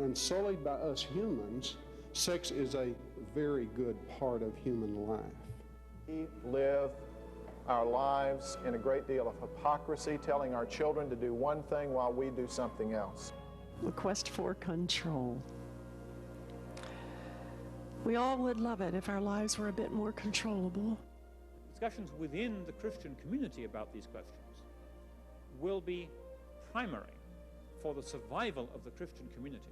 determined solely by us humans, sex is a very good part of human life. We live our lives in a great deal of hypocrisy, telling our children to do one thing while we do something else. The quest for control. We all would love it if our lives were a bit more controllable. Discussions within the Christian community about these questions will be primary for the survival of the Christian community.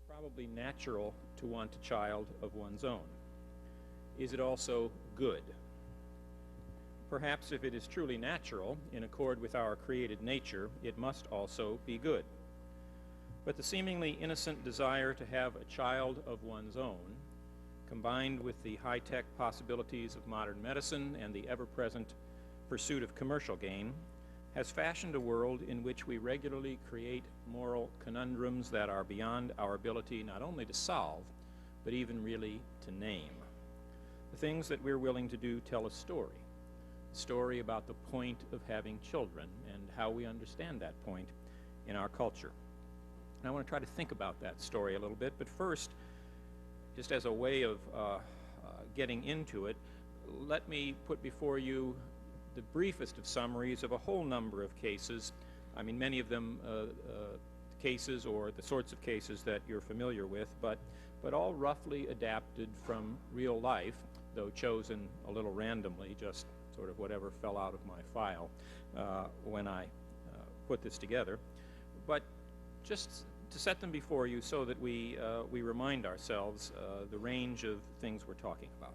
Probably natural to want a child of one's own. Is it also good? Perhaps if it is truly natural, in accord with our created nature, it must also be good. But the seemingly innocent desire to have a child of one's own, combined with the high-tech possibilities of modern medicine and the ever-present pursuit of commercial gain, has fashioned a world in which we regularly create moral conundrums that are beyond our ability not only to solve, but even really to name. The things that we're willing to do tell a story about the point of having children and how we understand that point in our culture. And I want to try to think about that story a little bit, but first, just as a way of getting into it, let me put before you the briefest of summaries of a whole number of cases. I mean, many of them cases or the sorts of cases that you're familiar with, but all roughly adapted from real life, though chosen a little randomly, just sort of whatever fell out of my file when I put this together. But just to set them before you so that we remind ourselves the range of things we're talking about.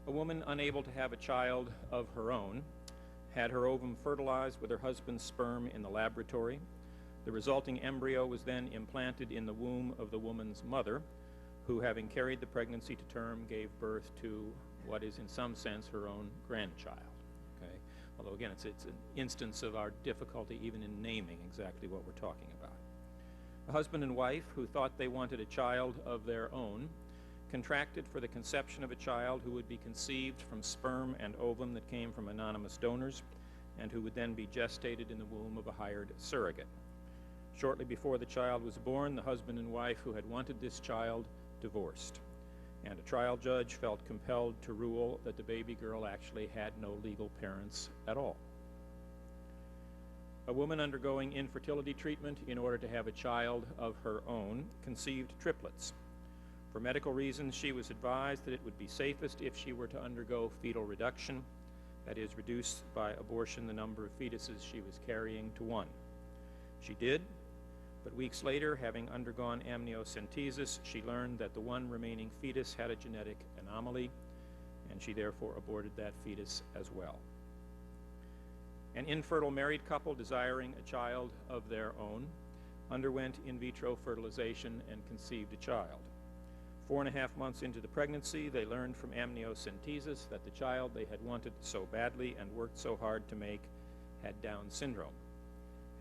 A woman unable to have a child of her own had her ovum fertilized with her husband's sperm in the laboratory. The resulting embryo was then implanted in the womb of the woman's mother, who, having carried the pregnancy to term, gave birth to what is in some sense her own grandchild. Okay? Although again, it's an instance of our difficulty even in naming exactly what we're talking about. A husband and wife who thought they wanted a child of their own contracted for the conception of a child who would be conceived from sperm and ovum that came from anonymous donors and who would then be gestated in the womb of a hired surrogate. Shortly before the child was born, the husband and wife who had wanted this child divorced, and a trial judge felt compelled to rule that the baby girl actually had no legal parents at all. A woman undergoing infertility treatment in order to have a child of her own conceived triplets. For medical reasons, she was advised that it would be safest if she were to undergo fetal reduction, that is, reduce by abortion the number of fetuses she was carrying to one. She did, but weeks later, having undergone amniocentesis, she learned that the one remaining fetus had a genetic anomaly, and she therefore aborted that fetus as well. An infertile married couple desiring a child of their own underwent in vitro fertilization and conceived a child. 4.5 months into the pregnancy, they learned from amniocentesis that the child they had wanted so badly and worked so hard to make had Down syndrome.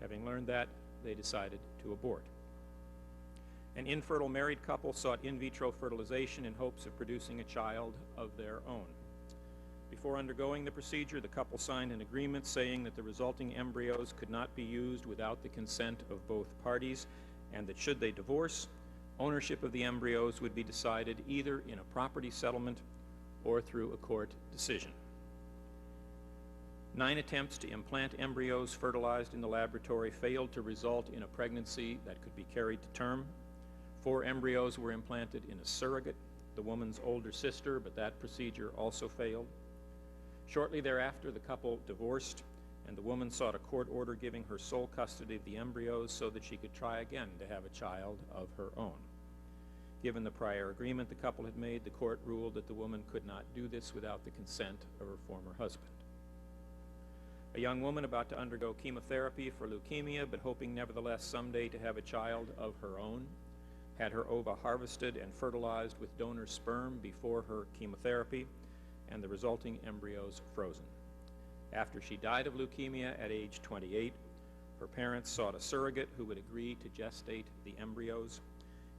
Having learned that, they decided to abort. An infertile married couple sought in vitro fertilization in hopes of producing a child of their own. Before undergoing the procedure, the couple signed an agreement saying that the resulting embryos could not be used without the consent of both parties, and that should they divorce, ownership of the embryos would be decided either in a property settlement or through a court decision. 9 attempts to implant embryos fertilized in the laboratory failed to result in a pregnancy that could be carried to term. 4 embryos were implanted in a surrogate, the woman's older sister, but that procedure also failed. Shortly thereafter, the couple divorced, and the woman sought a court order giving her sole custody of the embryos so that she could try again to have a child of her own. Given the prior agreement the couple had made, the court ruled that the woman could not do this without the consent of her former husband. A young woman about to undergo chemotherapy for leukemia, but hoping nevertheless someday to have a child of her own, had her ova harvested and fertilized with donor sperm before her chemotherapy, and the resulting embryos frozen. After she died of leukemia at age 28, her parents sought a surrogate who would agree to gestate the embryos.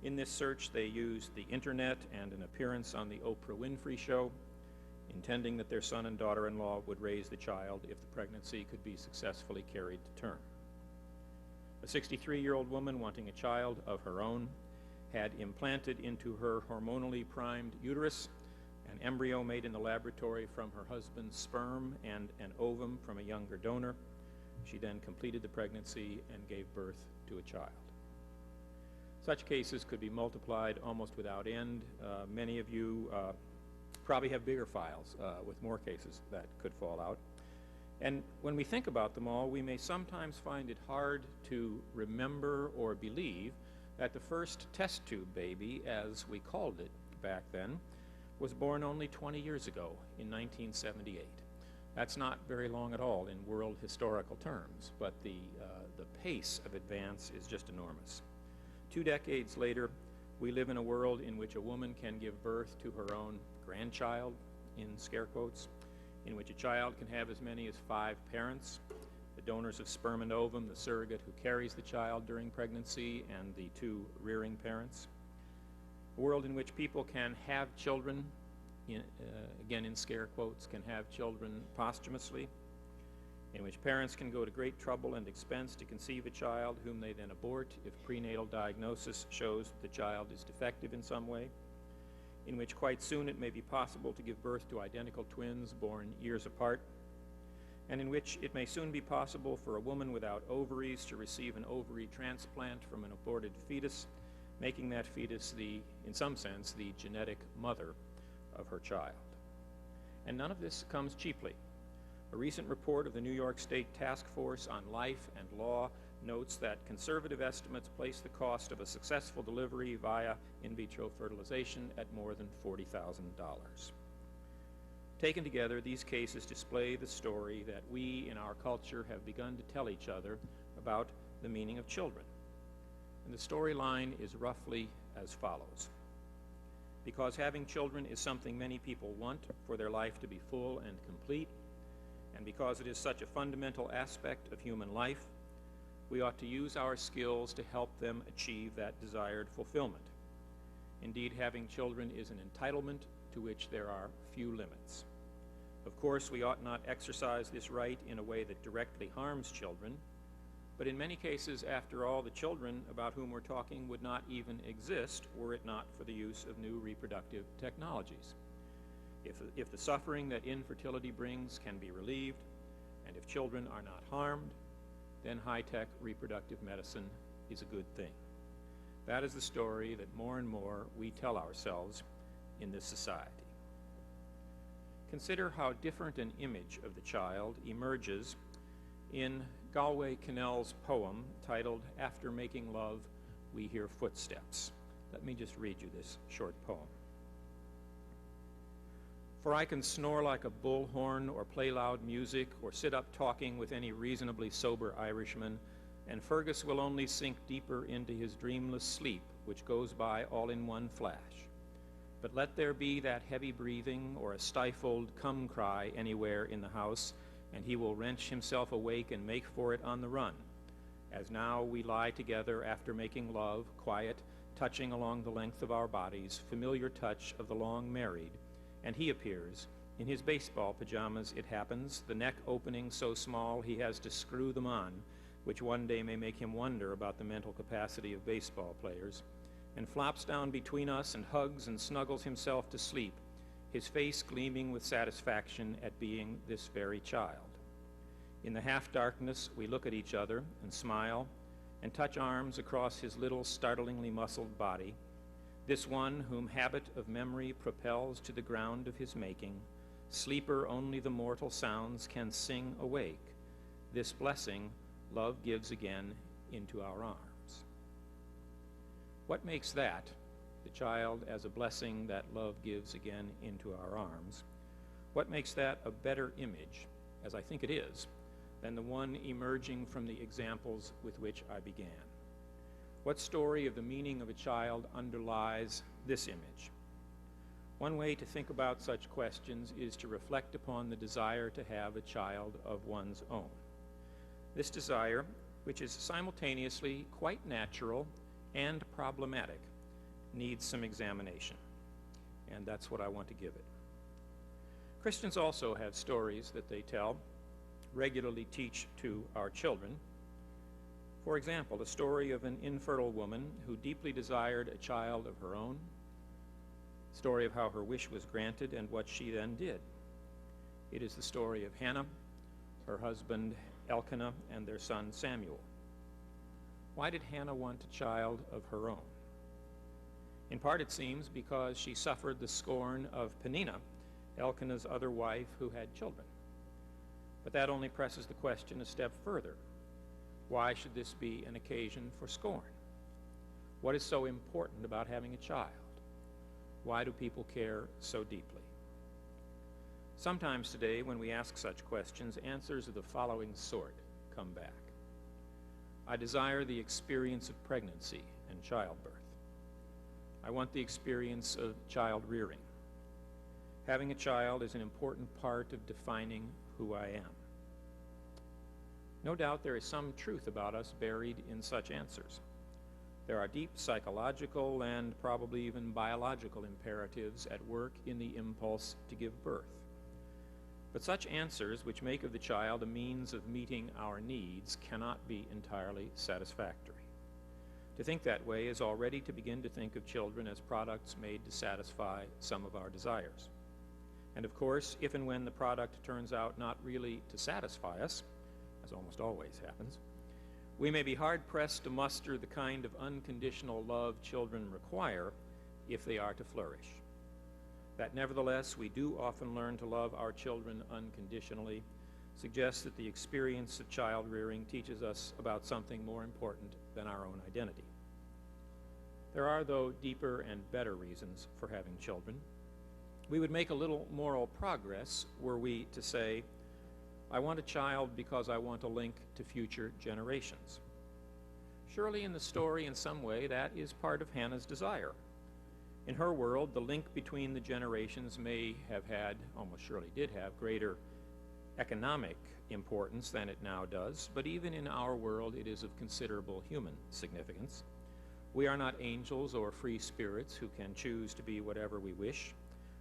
In this search, they used the internet and an appearance on the Oprah Winfrey Show, intending that their son and daughter-in-law would raise the child if the pregnancy could be successfully carried to term. A 63-year-old woman wanting a child of her own had implanted into her hormonally primed uterus an embryo made in the laboratory from her husband's sperm and an ovum from a younger donor. She then completed the pregnancy and gave birth to a child. Such cases could be multiplied almost without end. Many of you probably have bigger files with more cases that could fall out. And when we think about them all, we may sometimes find it hard to remember or believe that the first test tube baby, as we called it back then, was born only 20 years ago in 1978. That's not very long at all in world historical terms, but the pace of advance is just enormous. 2 decades later, we live in a world in which a woman can give birth to her own grandchild, in scare quotes, in which a child can have as many as 5 parents, the donors of sperm and ovum, the surrogate who carries the child during pregnancy, and the 2 rearing parents. A world in which people can have children, again in scare quotes, can have children posthumously, in which parents can go to great trouble and expense to conceive a child whom they then abort if prenatal diagnosis shows that the child is defective in some way, in which quite soon it may be possible to give birth to identical twins born years apart, and in which it may soon be possible for a woman without ovaries to receive an ovary transplant from an aborted fetus, making that fetus in some sense, the genetic mother of her child. And none of this comes cheaply. A recent report of the New York State Task Force on Life and Law notes that conservative estimates place the cost of a successful delivery via in vitro fertilization at more than $40,000. Taken together, these cases display the story that we in our culture have begun to tell each other about the meaning of children. And the storyline is roughly as follows. Because having children is something many people want for their life to be full and complete, and because it is such a fundamental aspect of human life, we ought to use our skills to help them achieve that desired fulfillment. Indeed, having children is an entitlement to which there are few limits. Of course, we ought not exercise this right in a way that directly harms children, but in many cases, after all, the children about whom we're talking would not even exist were it not for the use of new reproductive technologies. If the suffering that infertility brings can be relieved, and if children are not harmed, then high-tech reproductive medicine is a good thing. That is the story that more and more we tell ourselves in this society. Consider how different an image of the child emerges in Galway Kinnell's poem titled "After Making Love, We Hear Footsteps." Let me just read you this short poem. For I can snore like a bullhorn or play loud music or sit up talking with any reasonably sober Irishman, and Fergus will only sink deeper into his dreamless sleep, which goes by all in one flash. But let there be that heavy breathing or a stifled come cry anywhere in the house, and he will wrench himself awake and make for it on the run, as now we lie together after making love, quiet, touching along the length of our bodies, familiar touch of the long married, and he appears, in his baseball pajamas it happens, the neck opening so small he has to screw them on, which one day may make him wonder about the mental capacity of baseball players, and flops down between us and hugs and snuggles himself to sleep, his face gleaming with satisfaction at being this very child. In the half-darkness, we look at each other and smile and touch arms across his little, startlingly muscled body, this one whom habit of memory propels to the ground of his making, sleeper only the mortal sounds can sing awake. This blessing love gives again into our arms. What makes that, the child as a blessing that love gives again into our arms, what makes that a better image, as I think it is, than the one emerging from the examples with which I began? What story of the meaning of a child underlies this image? One way to think about such questions is to reflect upon the desire to have a child of one's own. This desire, which is simultaneously quite natural and problematic, needs some examination, and that's what I want to give it. Christians also have stories that they tell, regularly teach to our children. For example, the story of an infertile woman who deeply desired a child of her own, story of how her wish was granted and what she then did. It is the story of Hannah, her husband Elkanah, and their son Samuel. Why did Hannah want a child of her own? In part, it seems, because she suffered the scorn of Peninnah, Elkanah's other wife, who had children. But that only presses the question a step further. Why should this be an occasion for scorn? What is so important about having a child? Why do people care so deeply? Sometimes today, when we ask such questions, answers of the following sort come back. I desire the experience of pregnancy and childbirth. I want the experience of child rearing. Having a child is an important part of defining who I am. No doubt there is some truth about us buried in such answers. There are deep psychological and probably even biological imperatives at work in the impulse to give birth. But such answers, which make of the child a means of meeting our needs, cannot be entirely satisfactory. To think that way is already to begin to think of children as products made to satisfy some of our desires. And of course, if and when the product turns out not really to satisfy us, as almost always happens, we may be hard-pressed to muster the kind of unconditional love children require if they are to flourish. That nevertheless we do often learn to love our children unconditionally suggests that the experience of child rearing teaches us about something more important than our own identity. There are, though, deeper and better reasons for having children. We would make a little moral progress were we to say, I want a child because I want a link to future generations. Surely in the story, in some way, that is part of Hannah's desire. In her world, the link between the generations may have had, almost surely did have, greater economic importance than it now does, but even in our world, it is of considerable human significance. We are not angels or free spirits who can choose to be whatever we wish.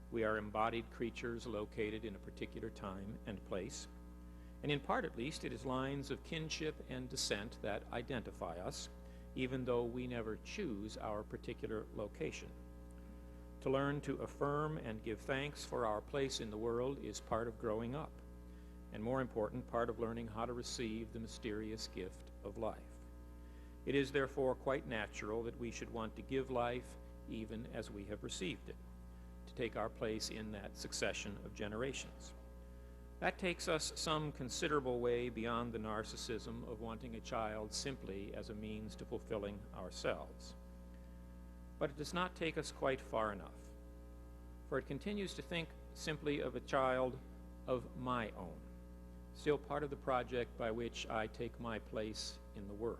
We are embodied creatures located in a particular time and place. And in part, at least, it is lines of kinship and descent that identify us, even though we never choose our particular location. To learn to affirm and give thanks for our place in the world is part of growing up, and more important, part of learning how to receive the mysterious gift of life. It is therefore quite natural that we should want to give life even as we have received it, to take our place in that succession of generations. That takes us some considerable way beyond the narcissism of wanting a child simply as a means to fulfilling ourselves. But it does not take us quite far enough, for it continues to think simply of a child of my own, still part of the project by which I take my place in the world.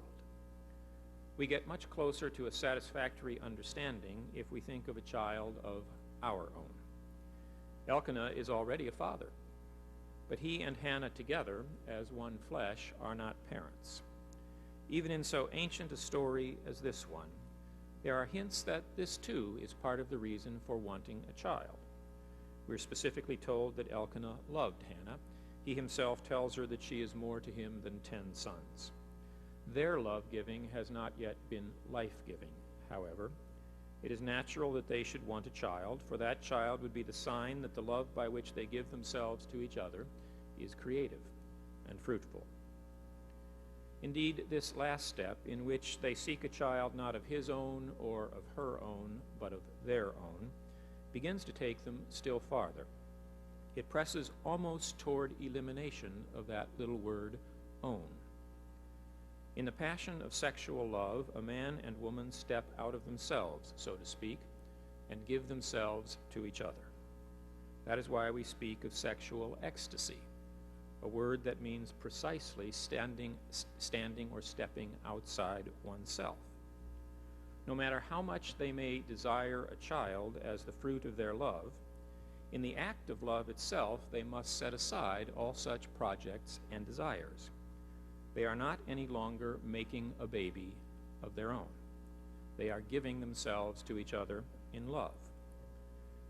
We get much closer to a satisfactory understanding if we think of a child of our own. Elkanah is already a father, but he and Hannah together, as one flesh, are not parents. Even in so ancient a story as this one, there are hints that this too is part of the reason for wanting a child. We're specifically told that Elkanah loved Hannah. He himself tells her that she is more to him than 10 sons. Their love-giving has not yet been life-giving, however. It is natural that they should want a child, for that child would be the sign that the love by which they give themselves to each other is creative and fruitful. Indeed, this last step, in which they seek a child not of his own or of her own, but of their own, begins to take them still farther. It presses almost toward elimination of that little word, own. In the passion of sexual love, a man and woman step out of themselves, so to speak, and give themselves to each other. That is why we speak of sexual ecstasy, a word that means precisely standing or stepping outside oneself. No matter how much they may desire a child as the fruit of their love, in the act of love itself they must set aside all such projects and desires. They are not any longer making a baby of their own. They are giving themselves to each other in love.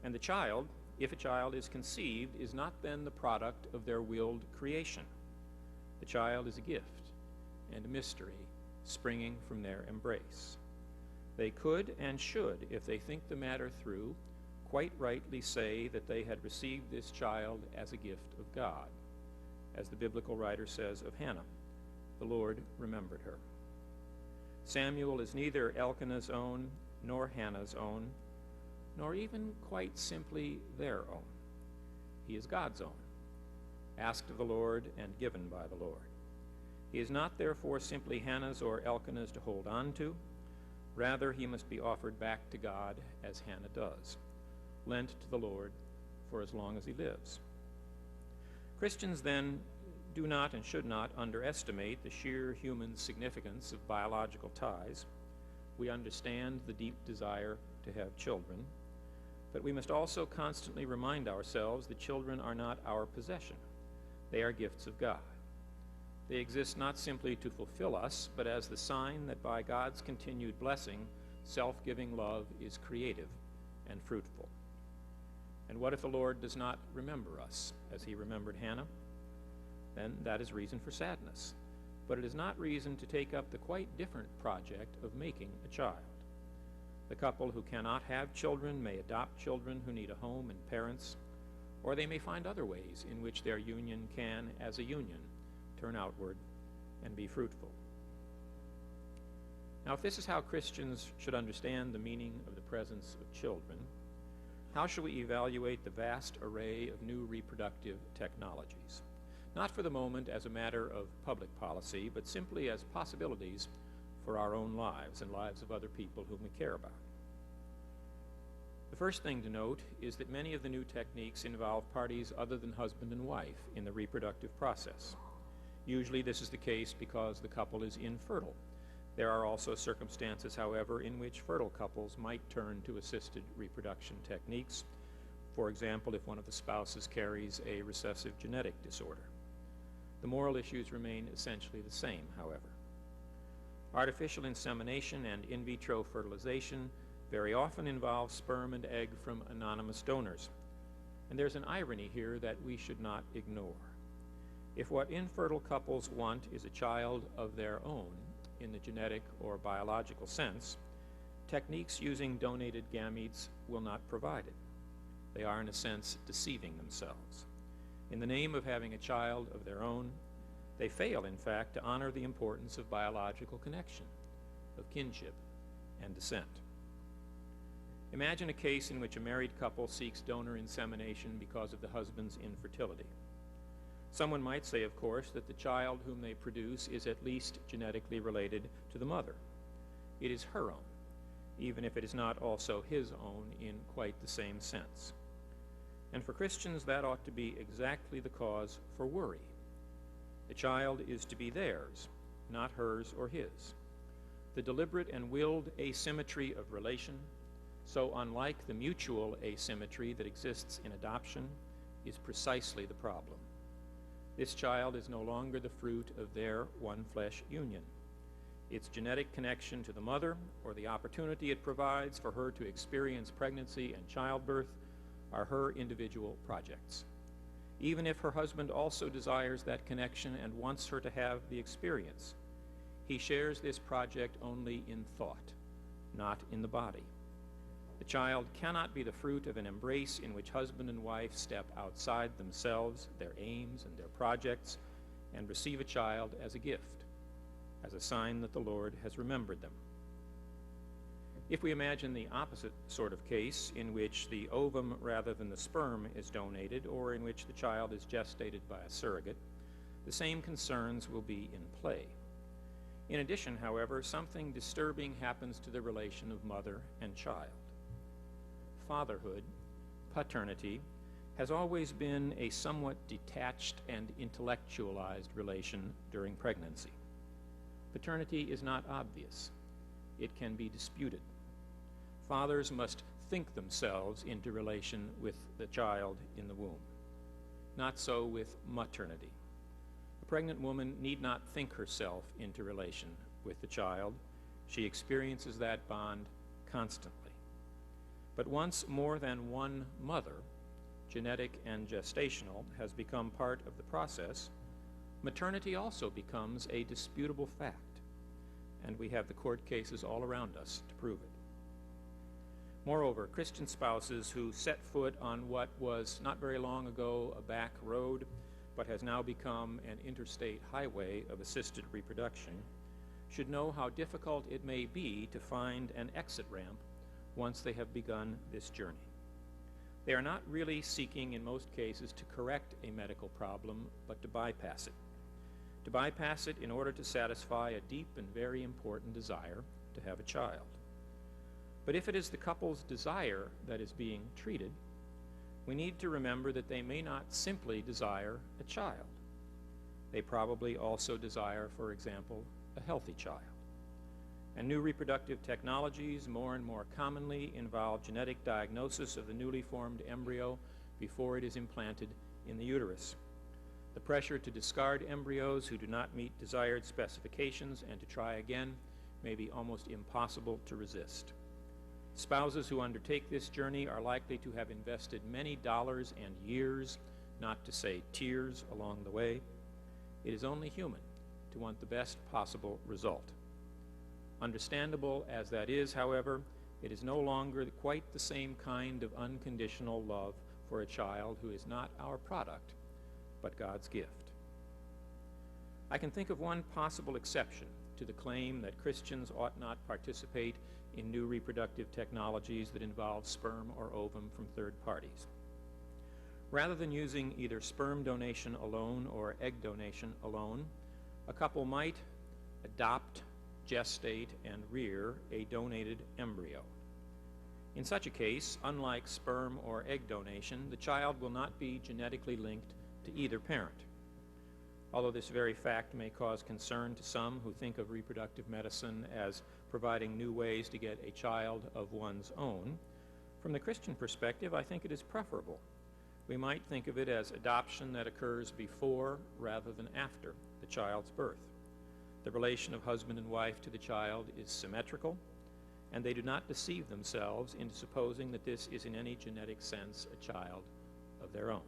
And the child, if a child is conceived, is not then the product of their willed creation. The child is a gift and a mystery springing from their embrace. They could and should, if they think the matter through, quite rightly say that they had received this child as a gift of God. As the biblical writer says of Hannah, the Lord remembered her. Samuel is neither Elkanah's own, nor Hannah's own, nor even quite simply their own. He is God's own, asked of the Lord and given by the Lord. He is not therefore simply Hannah's or Elkanah's to hold on to. Rather, he must be offered back to God as Hannah does, lent to the Lord for as long as he lives. Christians then do not and should not underestimate the sheer human significance of biological ties. We understand the deep desire to have children, but we must also constantly remind ourselves that children are not our possession. They are gifts of God. They exist not simply to fulfill us, but as the sign that by God's continued blessing, self-giving love is creative and fruitful. And what if the Lord does not remember us as he remembered Hannah? Then that is reason for sadness. But it is not reason to take up the quite different project of making a child. The couple who cannot have children may adopt children who need a home and parents, or they may find other ways in which their union can, as a union, turn outward and be fruitful. Now, if this is how Christians should understand the meaning of the presence of children, how shall we evaluate the vast array of new reproductive technologies? Not for the moment as a matter of public policy, but simply as possibilities for our own lives and lives of other people whom we care about. The first thing to note is that many of the new techniques involve parties other than husband and wife in the reproductive process. Usually this is the case because the couple is infertile. There are also circumstances, however, in which fertile couples might turn to assisted reproduction techniques. For example, if one of the spouses carries a recessive genetic disorder. The moral issues remain essentially the same, however. Artificial insemination and in vitro fertilization very often involve sperm and egg from anonymous donors. And there's an irony here that we should not ignore. If what infertile couples want is a child of their own, in the genetic or biological sense, techniques using donated gametes will not provide it. They are, in a sense, deceiving themselves. In the name of having a child of their own, they fail, in fact, to honor the importance of biological connection, of kinship and descent. Imagine a case in which a married couple seeks donor insemination because of the husband's infertility. Someone might say, of course, that the child whom they produce is at least genetically related to the mother. It is her own, even if it is not also his own in quite the same sense. And for Christians, that ought to be exactly the cause for worry. The child is to be theirs, not hers or his. The deliberate and willed asymmetry of relation, so unlike the mutual asymmetry that exists in adoption, is precisely the problem. This child is no longer the fruit of their one-flesh union. Its genetic connection to the mother, or the opportunity it provides for her to experience pregnancy and childbirth, are her individual projects. Even if her husband also desires that connection and wants her to have the experience, he shares this project only in thought, not in the body. The child cannot be the fruit of an embrace in which husband and wife step outside themselves, their aims and their projects, and receive a child as a gift, as a sign that the Lord has remembered them. If we imagine the opposite sort of case, in which the ovum rather than the sperm is donated, or in which the child is gestated by a surrogate, the same concerns will be in play. In addition, however, something disturbing happens to the relation of mother and child. Fatherhood, paternity, has always been a somewhat detached and intellectualized relation during pregnancy. Paternity is not obvious. It can be disputed. Fathers must think themselves into relation with the child in the womb. Not so with maternity. A pregnant woman need not think herself into relation with the child. She experiences that bond constantly. But once more than one mother, genetic and gestational, has become part of the process, maternity also becomes a disputable fact, and we have the court cases all around us to prove it. Moreover, Christian spouses who set foot on what was not very long ago a back road, but has now become an interstate highway of assisted reproduction, should know how difficult it may be to find an exit ramp once they have begun this journey. They are not really seeking, in most cases, to correct a medical problem, but to bypass it. To bypass it in order to satisfy a deep and very important desire to have a child. But if it is the couple's desire that is being treated, we need to remember that they may not simply desire a child. They probably also desire, for example, a healthy child. And new reproductive technologies more and more commonly involve genetic diagnosis of the newly formed embryo before it is implanted in the uterus. The pressure to discard embryos who do not meet desired specifications and to try again may be almost impossible to resist. Spouses who undertake this journey are likely to have invested many dollars and years, not to say tears, along the way. It is only human to want the best possible result. Understandable as that is, however, it is no longer quite the same kind of unconditional love for a child who is not our product, but God's gift. I can think of one possible exception to the claim that Christians ought not participate in new reproductive technologies that involve sperm or ovum from third parties. Rather than using either sperm donation alone or egg donation alone, a couple might adopt, gestate, and rear a donated embryo. In such a case, unlike sperm or egg donation, the child will not be genetically linked to either parent. Although this very fact may cause concern to some who think of reproductive medicine as providing new ways to get a child of one's own, from the Christian perspective, I think it is preferable. We might think of it as adoption that occurs before rather than after the child's birth. The relation of husband and wife to the child is symmetrical, and they do not deceive themselves into supposing that this is in any genetic sense a child of their own.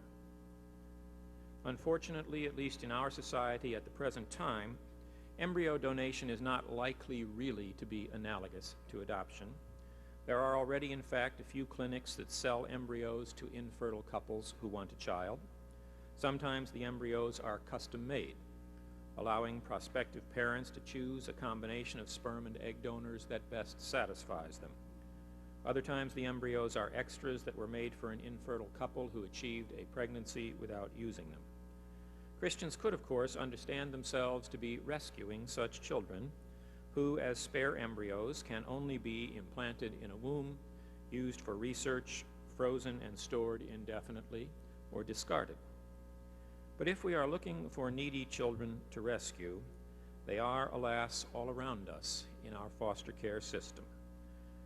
Unfortunately, at least in our society at the present time, embryo donation is not likely really to be analogous to adoption. There are already, in fact, a few clinics that sell embryos to infertile couples who want a child. Sometimes the embryos are custom-made, allowing prospective parents to choose a combination of sperm and egg donors that best satisfies them. Other times the embryos are extras that were made for an infertile couple who achieved a pregnancy without using them. Christians could, of course, understand themselves to be rescuing such children who, as spare embryos, can only be implanted in a womb, used for research, frozen and stored indefinitely, or discarded. But if we are looking for needy children to rescue, they are, alas, all around us in our foster care system.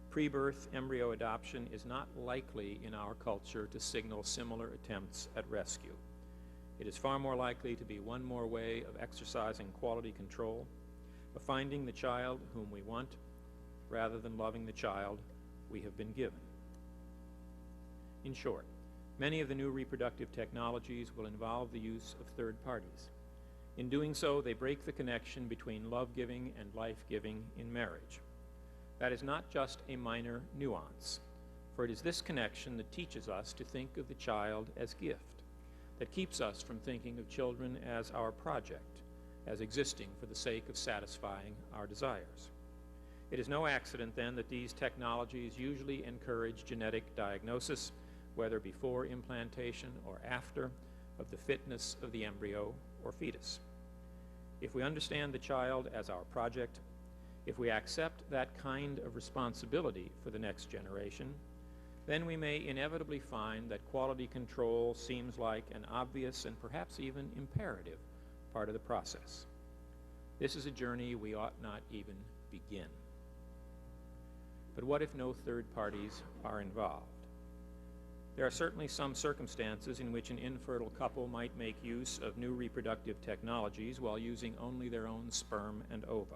Pre-birth embryo adoption is not likely in our culture to signal similar attempts at rescue. It is far more likely to be one more way of exercising quality control, of finding the child whom we want, rather than loving the child we have been given. In short, many of the new reproductive technologies will involve the use of third parties. In doing so, they break the connection between love-giving and life-giving in marriage. That is not just a minor nuance, for it is this connection that teaches us to think of the child as gift, that keeps us from thinking of children as our project, as existing for the sake of satisfying our desires. It is no accident, then, that these technologies usually encourage genetic diagnosis, whether before implantation or after, of the fitness of the embryo or fetus. If we understand the child as our project, if we accept that kind of responsibility for the next generation, then we may inevitably find that quality control seems like an obvious and perhaps even imperative part of the process. This is a journey we ought not even begin. But what if no third parties are involved? There are certainly some circumstances in which an infertile couple might make use of new reproductive technologies while using only their own sperm and ova.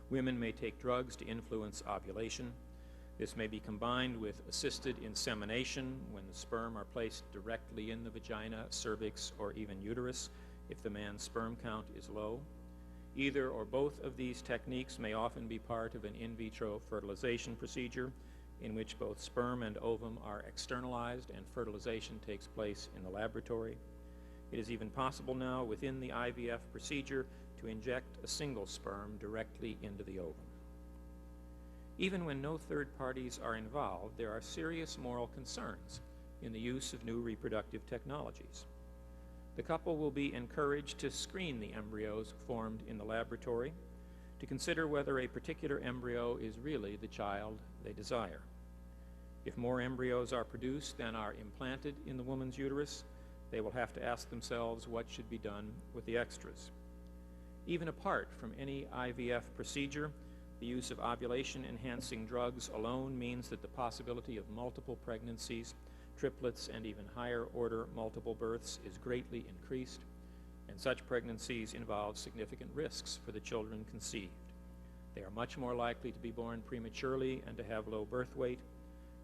Women may take drugs to influence ovulation. This may be combined with assisted insemination when the sperm are placed directly in the vagina, cervix, or even uterus if the man's sperm count is low. Either or both of these techniques may often be part of an in vitro fertilization procedure in which both sperm and ovum are externalized and fertilization takes place in the laboratory. It is even possible now within the IVF procedure to inject a single sperm directly into the ovum. Even when no third parties are involved, there are serious moral concerns in the use of new reproductive technologies. The couple will be encouraged to screen the embryos formed in the laboratory to consider whether a particular embryo is really the child they desire. If more embryos are produced than are implanted in the woman's uterus, they will have to ask themselves what should be done with the extras. Even apart from any IVF procedure, the use of ovulation-enhancing drugs alone means that the possibility of multiple pregnancies, triplets, and even higher-order multiple births is greatly increased, and such pregnancies involve significant risks for the children conceived. They are much more likely to be born prematurely and to have low birth weight,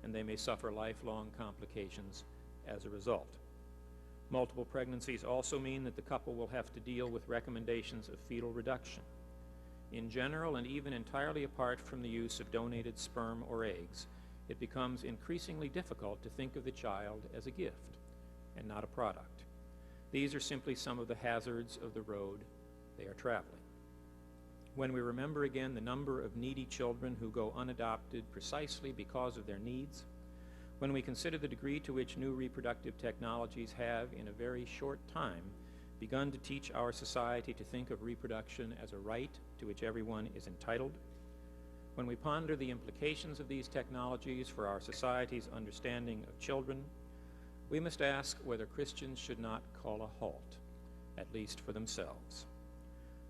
and they may suffer lifelong complications as a result. Multiple pregnancies also mean that the couple will have to deal with recommendations of fetal reduction. In general, and even entirely apart from the use of donated sperm or eggs, it becomes increasingly difficult to think of the child as a gift and not a product. These are simply some of the hazards of the road they are traveling. When we remember again the number of needy children who go unadopted precisely because of their needs, when we consider the degree to which new reproductive technologies have, in a very short time, begun to teach our society to think of reproduction as a right to which everyone is entitled, when we ponder the implications of these technologies for our society's understanding of children, we must ask whether Christians should not call a halt, at least for themselves.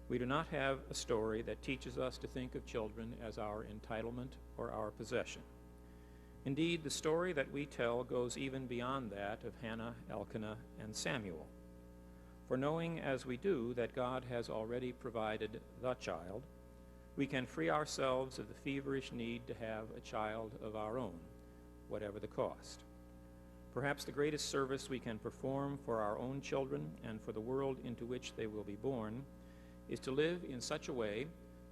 We do not have a story that teaches us to think of children as our entitlement or our possession. Indeed, the story that we tell goes even beyond that of Hannah, Elkanah, and Samuel. For knowing as we do that God has already provided the child, we can free ourselves of the feverish need to have a child of our own, whatever the cost. Perhaps the greatest service we can perform for our own children and for the world into which they will be born is to live in such a way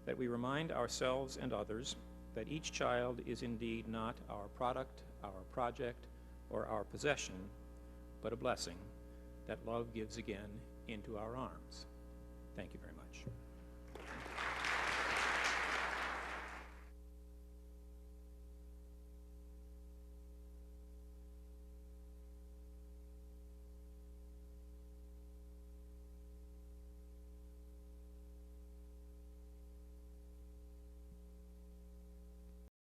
that we remind ourselves and others that each child is indeed not our product, our project, or our possession, but a blessing that love gives again into our arms. Thank you very much.